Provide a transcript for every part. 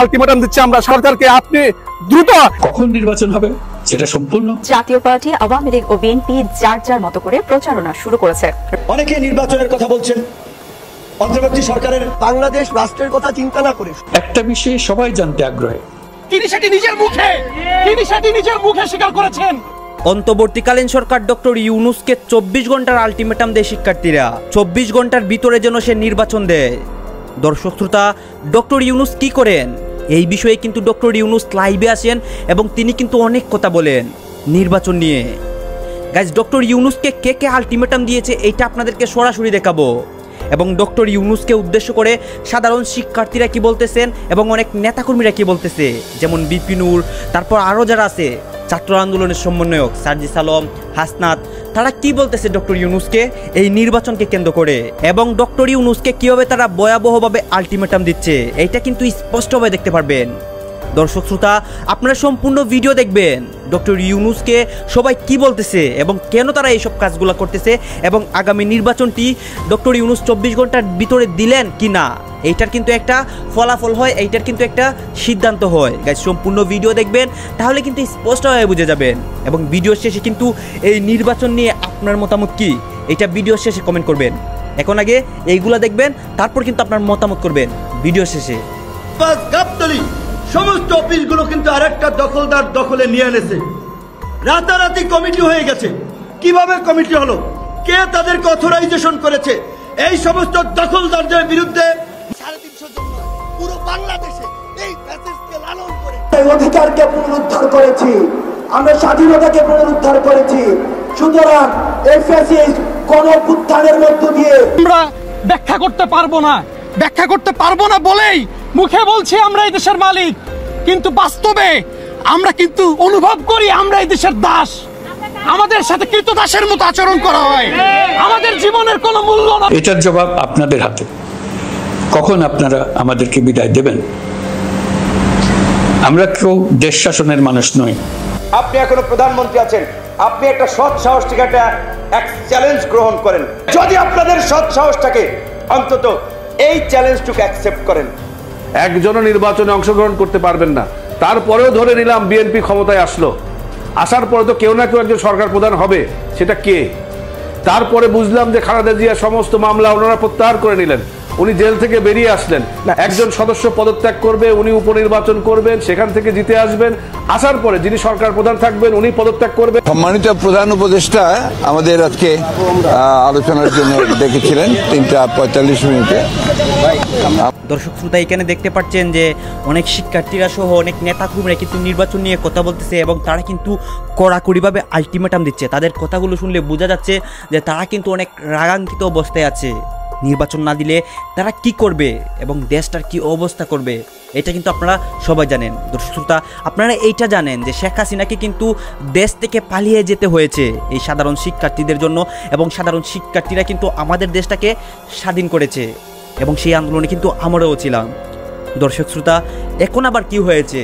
Ultimatum দিচ্ছি আমরা সরকারকে, আপনি দ্রুত। কখন নির্বাচন হবে সেটা সম্পূর্ণ জাতীয় পার্টি, আওয়ামী লীগ ও বিএনপি যার যার মতো করে প্রচারণা শুরু করেছে। অনেকে নির্বাচনের কথা বলছেন, অন্তর্বর্তী সরকারের বাংলাদেশ রাষ্ট্রের কথা চিন্তা না করে একটা বিষয়ে সবাই জানতে আগ্রহী। তিনি সেটি নিজের মুখে স্বীকার করেছেন। অন্তর্বর্তীকালীন সরকার ডক্টর ইউনূসকে 24 ঘন্টার আলটিমেটাম দেয় শিক্ষার্থীরা। 24 ঘন্টার ভিতরে যেন সে নির্বাচন দেয়। দর্শক শ্রোতা, ডক্টর ইউনূস কি করেন এই বিষয়ে কিন্তু ডক্টর ইউনূস লাইভে আসেন এবং তিনি কিন্তু অনেক কথা বলেন নির্বাচন নিয়ে। গাইজ, ডক্টর ইউনূসকে কে কে আলটিমেটাম দিয়েছে এইটা আপনাদেরকে সরাসরি দেখাবো এবং ডক্টর ইউনূসকে উদ্দেশ্য করে সাধারণ শিক্ষার্থীরা কি বলতেছেন এবং অনেক নেতাকর্মীরা কি বলতেছে, যেমন বিপিনুর, তারপর আরও যারা আছে ছাত্র আন্দোলনের সমন্বয়ক সার্জিস আলম, হাসনাত, তারা কি বলতেছে ডক্টর ইউনূসকে এই নির্বাচনকে কেন্দ্র করে এবং ডক্টর ইউনূসকে কীভাবে তারা ভয়াবহভাবে আলটিমেটাম দিচ্ছে এইটা কিন্তু স্পষ্টভাবে দেখতে পারবেন। দর্শক শ্রোতা, আপনারা সম্পূর্ণ ভিডিও দেখবেন ডক্টর ইউনূসকে সবাই কি বলতেছে এবং কেন তারা এইসব কাজগুলো করতেছে এবং আগামী নির্বাচনটি ডক্টর ইউনূস 24 ঘন্টার ভিতরে দিলেন কি না এইটার কিন্তু একটা ফলাফল হয়, এইটার কিন্তু একটা সিদ্ধান্ত হয়। গাইজ, সম্পূর্ণ ভিডিও দেখবেন তাহলে কিন্তু স্পষ্টভাবে বুঝে যাবেন এবং ভিডিও শেষে কিন্তু এই নির্বাচন নিয়ে আপনার মতামত কি এটা ভিডিও শেষে কমেন্ট করবেন। এখন আগে এইগুলা দেখবেন, তারপর কিন্তু আপনার মতামত করবেন ভিডিও শেষে। সমস্ত অফিসগুলো কিন্তু আরেকটা দখলদার দখলে নিয়ে এনেছে। রাতারাতি কমিটি হয়ে গেছে। কিভাবে কমিটি হলো, কে তাদেরকে অথরাইজেশন করেছে? এই সমস্ত দখলদারদের বিরুদ্ধে 350 জন পুরো বাংলাদেশে এই মেসেজকে লালন করে অধিকারকে পুনরুদ্ধার করেছি, আমরা স্বাধীনতাকে পুনরুদ্ধার করেছি। সুতরাং এই ফ্যাসিস্ট গণঅভ্যুত্থানের মধ্য দিয়ে আমরা ব্যাখ্যা করতে পারবো না বলেই মুখে বলছি আমরা এই দেশের মালিক, কিন্তু বাস্তবে আমরা কিন্তু অনুভব করি আমরা এই দেশের দাস। আমাদের সাথে কৃতদাসের মতো আচরণ করা হয়, আমাদের জীবনের কোনো মূল্য না। এটার জবাব আপনাদের হাতে। কখন আপনারা আমাদেরকে বিদায় দেবেন? আমরা কেউ দেশ শাসনের মানুষ নই। আপনি এখনো প্রধানমন্ত্রী আছেন, আপনি একটা সৎ সাহস থেকে একটা চ্যালেঞ্জ গ্রহণ করেন। যদি আপনাদের সৎ সাহস থাকে, অন্তত এই চ্যালেঞ্জটুকু অ্যাকসেপ্ট করেন। একজনও নির্বাচনে অংশগ্রহণ করতে পারবেন না, তারপরেও ধরে নিলাম বিএনপি ক্ষমতায় আসলো, আসার পরে তো কেউ না কেউ একজন সরকার প্রধান হবে, সেটা কে? তারপরে বুঝলাম যে খালেদা জিয়া সমস্ত মামলা ওনারা প্রত্যাহার করে নিলেন, উনি জেল থেকে বেরিয়ে আসলেন, একজন সদস্য পদত্যাগ করবে, উনি উপনির্বাচন করবেন, সেখান থেকে জিতে আসবেন, আসার পরে যিনি সরকার প্রধান থাকবেন উনি পদত্যাগ করবেন। সম্মানিত প্রধান উপদেষ্টা আমাদের আজকে আলোচনার জন্য ডেকেছিলেন 3:45 মিনিটে। দর্শক শ্রোতা, এখানে দেখতে পাচ্ছেন যে অনেক শিক্ষার্থীরা সহ অনেক নেতাকর্মীরা কিন্তু নির্বাচন নিয়ে কথা বলতেছে এবং তারা কিন্তু কড়াকড়িভাবে আলটিমেটাম দিচ্ছে। তাদের কথাগুলো শুনলে বোঝা যাচ্ছে যে তারা কিন্তু অনেক রাগান্বিত অবস্থায় আছে। নির্বাচন না দিলে তারা কি করবে এবং দেশটার কি অবস্থা করবে এটা কিন্তু আপনারা সবাই জানেন। দর্শক শ্রোতা, আপনারা এইটা জানেন যে শেখ হাসিনাকে কিন্তু দেশ থেকে পালিয়ে যেতে হয়েছে এই সাধারণ শিক্ষার্থীদের জন্য এবং সাধারণ শিক্ষার্থীরা কিন্তু আমাদের দেশটাকে স্বাধীন করেছে এবং সেই আন্দোলনে কিন্তু আমরাও ছিলাম। দর্শক শ্রোতা, এখন আবার কি হয়েছে?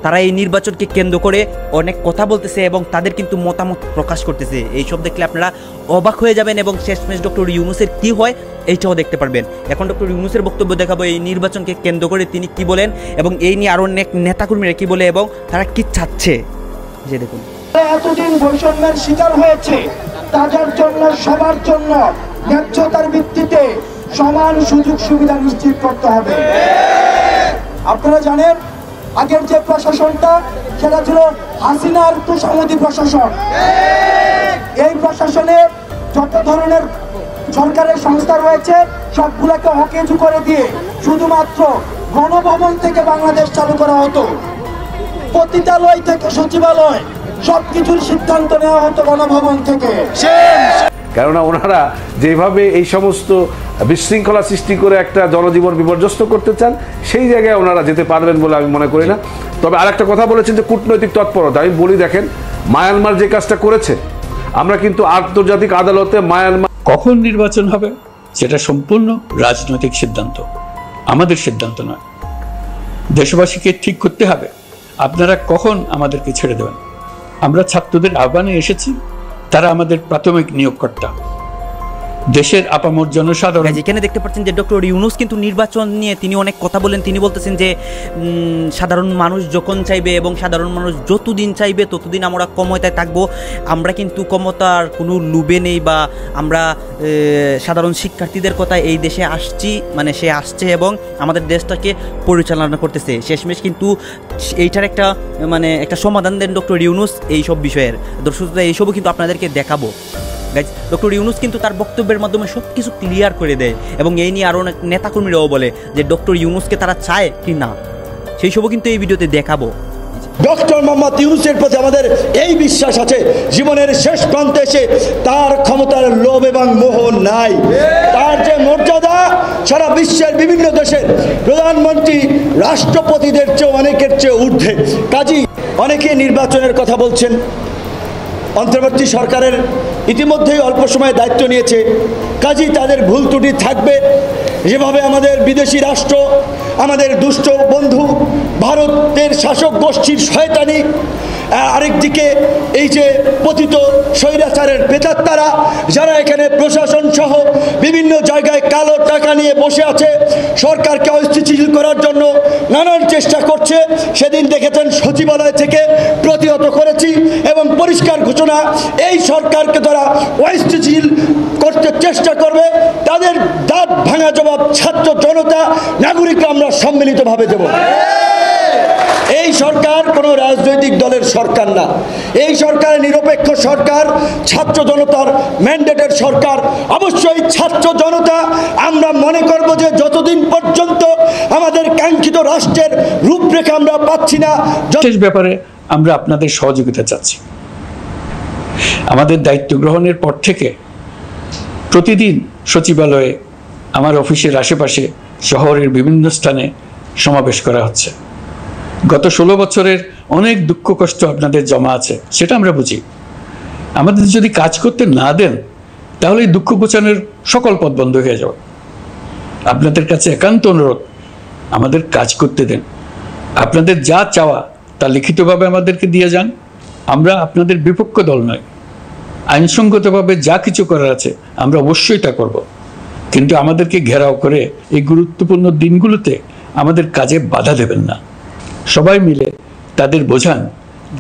তারা এই নির্বাচনকে কেন্দ্র করে অনেক কথা বলতেছে এবং তাদের কিন্তু মতামত প্রকাশ করতেছে। এইসব দেখলে আপনারা অবাক হয়ে যাবেন এবং শেষমেশ ডক্টর ইউনূসের কি হয় এইটাও দেখতে পারবেন। এখন ডক্টর ইউনূসের বক্তব্য দেখাবো এই নির্বাচনকে কেন্দ্র করে তিনি কি বলেন এবং এই নিয়ে আরো অনেক নেতাকর্মীরা কি বলে এবং তারা কি চাচ্ছে, যে দেখুন। এতদিন বৈষম্যের শিকার হয়েছে, তাদের জন্য সবার জন্য ন্যায্যতার ভিত্তিতে সমান সুযোগ সুবিধা নিশ্চিত করতে হবে। আপনারা জানেন আগের যে প্রশাসনটা সেটা ছিল হাসিনার তোষামোদী প্রশাসন। এই প্রশাসনে যত ধরনের সরকারের সংস্থা রয়েছে সবগুলোকে হকেজু করে দিয়ে শুধুমাত্র গণভবন থেকে বাংলাদেশ চালু করা হতো। পতিতালয় থেকে সচিবালয় সবকিছুর সিদ্ধান্ত নেওয়া হতো গণভবন থেকে। কেননা ওনারা যেভাবে এই সমস্ত বিশৃঙ্খলা সৃষ্টি করে একটা জনজীবন বিপর্যস্ত করতে চান, সেই জায়গায় ওনারা যেতে পারবেন বলে আমি মনে করি না। তবে আরেকটা কথা বলেছেন যে কূটনৈতিক তৎপরতা, আমি বলি দেখেন মায়ানমার যে কাজটা করেছে, আমরা কিন্তু আন্তর্জাতিক আদালতে মায়ানমার কখন নির্বাচন হবে সেটা সম্পূর্ণ রাজনৈতিক সিদ্ধান্ত, আমাদের সিদ্ধান্ত নয়। দেশবাসীকে ঠিক করতে হবে আপনারা কখন আমাদেরকে ছেড়ে দেবেন। আমরা ছাত্রদের আহ্বানে এসেছি, তারা আমাদের প্রাথমিক নিয়োগকর্তা। দেশের আপামর জনসাধারণ। যেখানে দেখতে পাচ্ছেন যে ডক্টর ইউনূস কিন্তু নির্বাচন নিয়ে তিনি অনেক কথা বলেন। তিনি বলতেছেন যে সাধারণ মানুষ যখন চাইবে এবং সাধারণ মানুষ যতদিন চাইবে ততদিন আমরা ক্ষমতায় থাকবো। আমরা কিন্তু ক্ষমতার কোনো লোভে নেই, বা আমরা সাধারণ শিক্ষার্থীদের কথা এই দেশে আসছি, মানে সে আসছে এবং আমাদের দেশটাকে পরিচালনা করতেছে। শেষমেশ কিন্তু এইটার একটা একটা সমাধান দেন ডক্টর ইউনূস এইসব বিষয়ের। দর্শক এইসবও কিন্তু আপনাদেরকে দেখাবো। ডক্টর ইউনূস কিন্তু তার বক্তব্যের মাধ্যমে সব কিছু ক্লিয়ার করে দেয় এবং এই নিয়ে আরও অনেক নেতাকর্মীরাও বলে যে ডক্টর ইউনূসকে তারা চায় কি না, সেই সবও কিন্তু এই ভিডিওতে দেখাবো। ডক্টর মোহাম্মদ ইউনূসের প্রতি আমাদের এই বিশ্বাস আছে, জীবনের শেষ প্রান্তে এসে তার ক্ষমতার লোভ এবং মোহ নাই। তার যে মর্যাদা সারা বিশ্বের বিভিন্ন দেশের প্রধানমন্ত্রী রাষ্ট্রপতিদের চেয়ে অনেকের চেয়ে ঊর্ধ্বে। কাজেই অনেকে নির্বাচনের কথা বলছেন। অন্তর্বর্তী সরকারের ইতিমধ্যেই অল্প সময়ে দায়িত্ব নিয়েছে, কাজেই তাদের ভুল ত্রুটি থাকবে। যেভাবে আমাদের বিদেশি রাষ্ট্র, আমাদের দুষ্ট বন্ধু ভারতের শাসক গোষ্ঠীর শয়তানি, আরেকদিকে এই যে পতিত স্বৈরাচারের প্রেতাত্মারা যারা এখানে প্রশাসন সহ বিভিন্ন জায়গায় কালো টাকা নিয়ে বসে আছে, সরকারকে অস্থিতিশীল করার জন্য নানান চেষ্টা করছে। সেদিন দেখেছেন সচিবালয় থেকে প্রতিহত করেছি এবং পরিষ্কার ঘোষণা, এই সরকারকে তারা অস্থিতিশীল করতে চেষ্টা করবে, তাদের দাঁত ভাঙা জবাব ছাত্র জনতা নাগরিকরা আমরা সম্মিলিতভাবে দেব। এই সরকার কোনো রাজনৈতিক দলের সরকার না, এই সরকার নিরপেক্ষ সরকার, ছাত্র জনতার ম্যান্ডেটের সরকার। অবশ্যই ছাত্র জনতা আমরা মনে করব যে যতদিন পর্যন্ত আমাদের কাঙ্ক্ষিত রাষ্ট্রের রূপরেখা আমরা পাচ্ছি না, শেষ ব্যাপারে আমরা আপনাদের সহযোগিতা চাচ্ছি। আমাদের দায়িত্ব গ্রহণের পর থেকে প্রতিদিন সচিবালয়ে, আমার অফিসের আশেপাশে, শহরের বিভিন্ন স্থানে সমাবেশ করা হচ্ছে। গত 16 বছরের অনেক দুঃখ কষ্ট আপনাদের জমা আছে, সেটা আমরা বুঝি। আমাদের যদি কাজ করতে না দেন তাহলে এই দুঃখ ঘোচানোর সকল পথ বন্ধ হয়ে যাবে। আপনাদের কাছে একান্ত অনুরোধ, আমাদের কাজ করতে দেন। আপনাদের যা চাওয়া তা লিখিতভাবে আমাদেরকে দিয়ে যান। আমরা আপনাদের বিপক্ষ দল নয়, আইনসঙ্গতভাবে যা কিছু করার আছে আমরা অবশ্যই তা করব, কিন্তু আমাদেরকে ঘেরাও করে এই গুরুত্বপূর্ণ দিনগুলোতে আমাদের কাজে বাধা দেবেন না। সবাই মিলে তাদের বোঝান।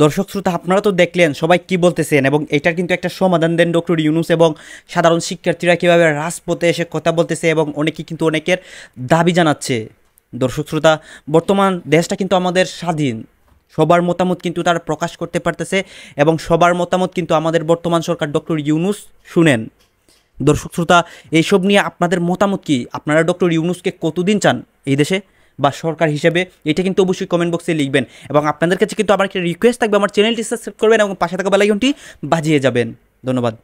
দর্শক শ্রোতা, আপনারা তো দেখলেন সবাই কি বলতেছেন এবং এটার কিন্তু একটা সমাধান দেন ডক্টর ইউনূস, এবং সাধারণ শিক্ষার্থীরা কীভাবে রাজপথে এসে কথা বলতেছে এবং অনেকে কিন্তু অনেকের দাবি জানাচ্ছে। দর্শক শ্রোতা, বর্তমান দেশটা কিন্তু আমাদের স্বাধীন, সবার মতামত কিন্তু তারা প্রকাশ করতে পারতেছে এবং সবার মতামত কিন্তু আমাদের বর্তমান সরকার ডক্টর ইউনূস শুনেন। দর্শক শ্রোতা, এইসব নিয়ে আপনাদের মতামত কি? আপনারা ডক্টর ইউনূসকে কতদিন চান এই দেশে বা সরকার হিসেবে? এটা কিন্তু অবশ্যই কমেন্ট বক্সে লিখবেন এবং আপনাদের কাছে কিন্তু আমার একটা রিকোয়েস্ট থাকবে, আমার চ্যানেলটি সাবস্ক্রাইব করবেন এবং পাশে থাকা বেল আইকনটি বাজিয়ে যাবেন। ধন্যবাদ।